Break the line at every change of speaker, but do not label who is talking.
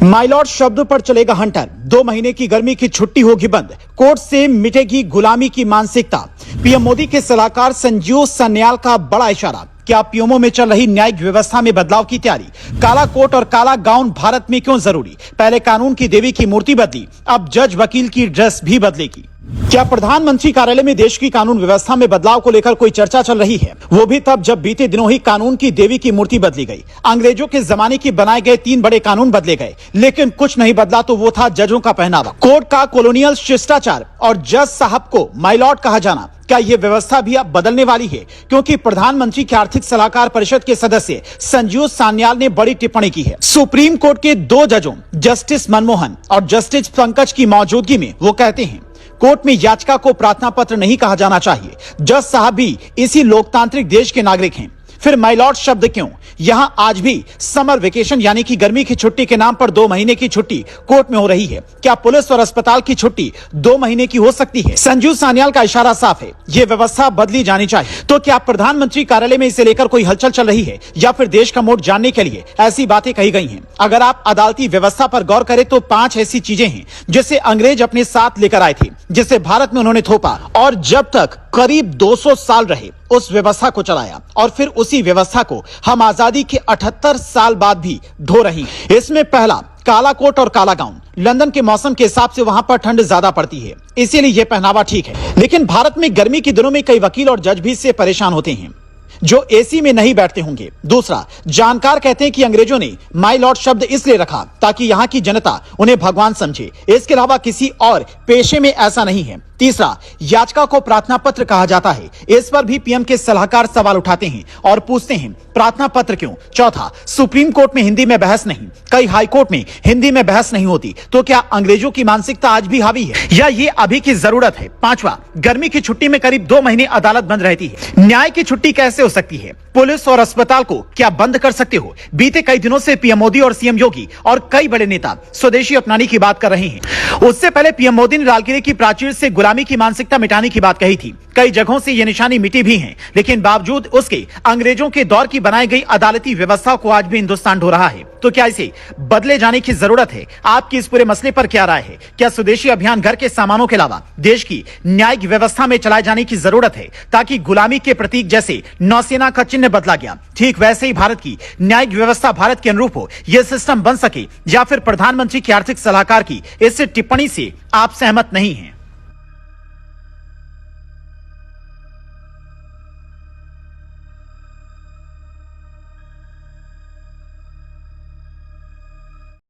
My lord शब्द पर चलेगा हंटर। 2 महीने की गर्मी की छुट्टी होगी बंद। कोर्ट से मिटेगी गुलामी की मानसिकता। पीएम मोदी के सलाहकार संजीव सान्याल का बड़ा इशारा। क्या पीएमओ में चल रही न्यायिक व्यवस्था में बदलाव की तैयारी। काला कोट और काला गाउन भारत में क्यों जरूरी। पहले कानून की देवी की मूर्ति बदली, अब जज वकील की ड्रेस भी बदलेगी। क्या प्रधानमंत्री कार्यालय में देश की कानून व्यवस्था में बदलाव को लेकर कोई चर्चा चल रही है। वो भी तब जब बीते दिनों ही कानून की देवी की मूर्ति बदली गई। अंग्रेजों के जमाने के बनाए गए 3 बड़े कानून बदले गए, लेकिन कुछ नहीं बदला, तो वो था जजों का पहनावा, कोर्ट का कॉलोनियल शिष्टाचार और जज साहब को माइलॉर्ड कहा जाना। क्या ये व्यवस्था भी अब बदलने वाली है, क्योंकि प्रधानमंत्री के आर्थिक सलाहकार परिषद के सदस्य संजीव सान्याल ने बड़ी टिप्पणी की है। सुप्रीम कोर्ट के 2 जजों जस्टिस मनमोहन और जस्टिस पंकज की मौजूदगी में वो कहते हैं कोर्ट में याचिका को प्रार्थना पत्र नहीं कहा जाना चाहिए। जज साहब भी इसी लोकतांत्रिक देश के नागरिक हैं। फिर माइलॉर्ड शब्द क्यों। यहां आज भी समर वेकेशन यानी कि गर्मी की छुट्टी के नाम पर 2 महीने की छुट्टी कोर्ट में हो रही है। क्या पुलिस और अस्पताल की छुट्टी 2 महीने की हो सकती है। संजीव सान्याल का इशारा साफ है, ये व्यवस्था बदली जानी चाहिए। तो क्या प्रधानमंत्री कार्यालय में इसे लेकर कोई हलचल चल रही है, या फिर देश का मूड जानने के लिए ऐसी बातें कही गई हैं। अगर आप अदालती व्यवस्था पर गौर करें तो 5 ऐसी चीजें हैं जिसे अंग्रेज अपने साथ लेकर आए थे, जिसे भारत में उन्होंने थोपा और जब तक करीब 200 साल रहे उस व्यवस्था को चलाया, और फिर उसी व्यवस्था को हम आजादी के 78 साल बाद भी ढो रही हैं। इसमें पहला काला कोट और काला गाउन। लंदन के मौसम के हिसाब से वहां पर ठंड ज्यादा पड़ती है, इसीलिए यह पहनावा ठीक है। लेकिन भारत में गर्मी के दिनों में कई वकील और जज भी इससे परेशान होते हैं जो एसी में नहीं बैठते होंगे। दूसरा, जानकार कहते हैं कि अंग्रेजों ने माई लॉर्ड शब्द इसलिए रखा ताकि यहां की जनता उन्हें भगवान समझे, इसके अलावा किसी और पेशे में ऐसा नहीं है। तीसरा, याचिका को प्रार्थना पत्र कहा जाता है। इस पर भी पीएम के सलाहकार सवाल उठाते हैं और पूछते हैं प्रार्थना पत्र क्यों। चौथा, सुप्रीम कोर्ट में हिंदी में बहस नहीं, कई हाई कोर्ट में हिंदी में बहस नहीं होती, तो क्या अंग्रेजों की मानसिकता आज भी हावी है, या ये अभी की जरूरत है। पांचवा, गर्मी की छुट्टी में करीब 2 महीने अदालत बंद रहती है, न्याय की छुट्टी कैसे हो सकती है। पुलिस और अस्पताल को क्या बंद कर सकते हो। बीते कई दिनों से पीएम मोदी और सीएम योगी और कई बड़े नेता स्वदेशी अपनाने की बात कर रहे हैं। उससे पहले पीएम मोदी ने लाल किले की प्राचीर से गुलामी की मानसिकता मिटाने की बात कही थी। कई जगहों से ये निशानी मिटी भी है, लेकिन बावजूद उसके अंग्रेजों के दौर की बनाई गई अदालती व्यवस्था को आज भी हिंदुस्तान ढो रहा है। तो क्या इसे बदले जाने की जरूरत है। आपकी इस पूरे मसले पर क्या राय है। क्या स्वदेशी अभियान घर के सामानों के अलावा देश की न्यायिक व्यवस्था में चलाए जाने की जरूरत है, ताकि गुलामी के प्रतीक जैसे नौसेना का चिन्ह बदला गया, ठीक वैसे ही भारत की न्यायिक व्यवस्था भारत के अनुरूप हो, यह सिस्टम बन सके, या फिर प्रधानमंत्री के आर्थिक सलाहकार की इस टिप्पणी से आप सहमत नहीं हैं।